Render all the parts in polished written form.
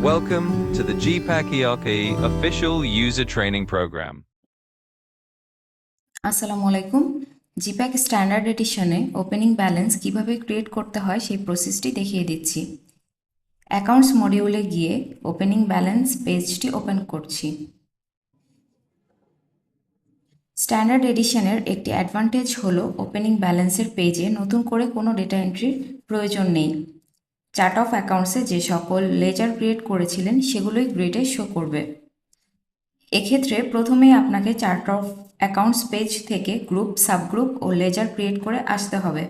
Welcome to the GPAC ERP official user training program. আসসালামু আলাইকুম। জিপ্যাক standard এডিশনে opening balance কিভাবে create করতে হয় সেই প্রসেসটি দেখিয়ে দিচ্ছি। অ্যাকাউন্টস মডিউলে গিয়ে ওপেনিং ব্যালেন্স পেজটি ওপেন করছি। স্ট্যান্ডার্ড এডিশনের একটি অ্যাডভান্টেজ হলো ওপেনিং ব্যালেন্সের পেজে নতুন করে কোনো ডেটা এন্ট্রির প্রয়োজন নেই। চার্ট অফ অ্যাকাউন্টসে যে সকল লেজার ক্রিয়েট করেছিলেন সেগুলোই গ্রিডে শো করবে। এক্ষেত্রে প্রথমেই আপনাকে চার্ট অফ অ্যাকাউন্টস পেজ থেকে গ্রুপ, সাবগ্রুপ ও লেজার ক্রিয়েট করে আসতে হবে।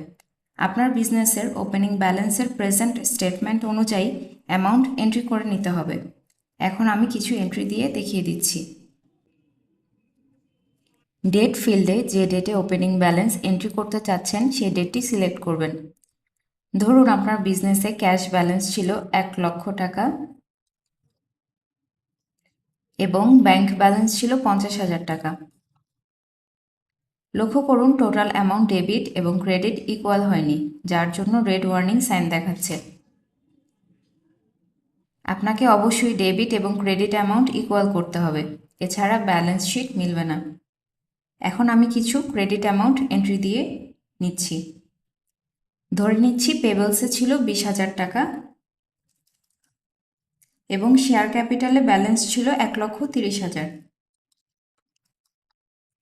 আপনার বিজনেসের ওপেনিং ব্যালেন্সের প্রেজেন্ট স্টেটমেন্ট অনুযায়ী অ্যামাউন্ট এন্ট্রি করে নিতে হবে। এখন আমি কিছু এন্ট্রি দিয়ে দেখিয়ে দিচ্ছি। ডেট ফিল্ডে যে ডেটে ওপেনিং ব্যালেন্স এন্ট্রি করতে চাচ্ছেন সেই ডেটটি সিলেক্ট করবেন। ধরুন আপনার বিজনেসে ক্যাশ ব্যালেন্স ছিল 1,00,000 টাকা এবং ব্যাংক ব্যালেন্স ছিল 50,000 টাকা। লক্ষ্য করুন টোটাল অ্যামাউন্ট ডেবিট এবং ক্রেডিট ইকুয়াল হয়নি, যার জন্য রেড ওয়ার্নিং সাইন দেখাচ্ছে। আপনাকে অবশ্যই ডেবিট এবং ক্রেডিট অ্যামাউন্ট ইকুয়াল করতে হবে, এছাড়া ব্যালেন্স শিট মিলবে না। এখন আমি কিছু ক্রেডিট অ্যামাউন্ট এন্ট্রি দিয়ে নিচ্ছি। ধরে নিচ্ছি পেবেলসে ছিল 20,000 টাকা এবং শেয়ার ক্যাপিটালে ব্যালেন্স ছিল 1,30,000।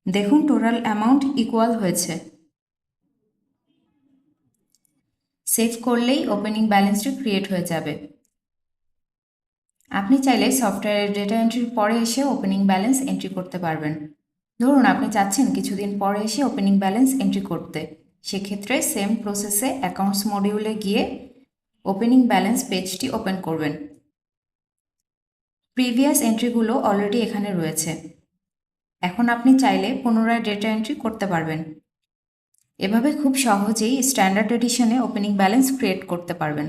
দেখুন টোটাল অ্যামাউন্ট ইকুয়াল হয়েছে। সেভ করলেই ওপেনিং ব্যালেন্সটি ক্রিয়েট হয়ে যাবে। আপনি চাইলে সফটওয়্যারের ডেটা এন্ট্রির পরে এসে ওপেনিং ব্যালেন্স এন্ট্রি করতে পারবেন। ধরুন আপনি চাচ্ছেন কিছুদিন পরে এসে ওপেনিং ব্যালেন্স এন্ট্রি করতে, সেক্ষেত্রে সেম প্রসেসে অ্যাকাউন্টস মডিউলে গিয়ে ওপেনিং ব্যালেন্স পেজটি ওপেন করবেন। প্রিভিয়াস এন্ট্রিগুলো অলরেডি এখানে রয়েছে। এখন আপনি চাইলে পুনরায় ডেটা এন্ট্রি করতে পারবেন। এভাবে খুব সহজেই স্ট্যান্ডার্ড এডিশনে ওপেনিং ব্যালেন্স ক্রিয়েট করতে পারবেন।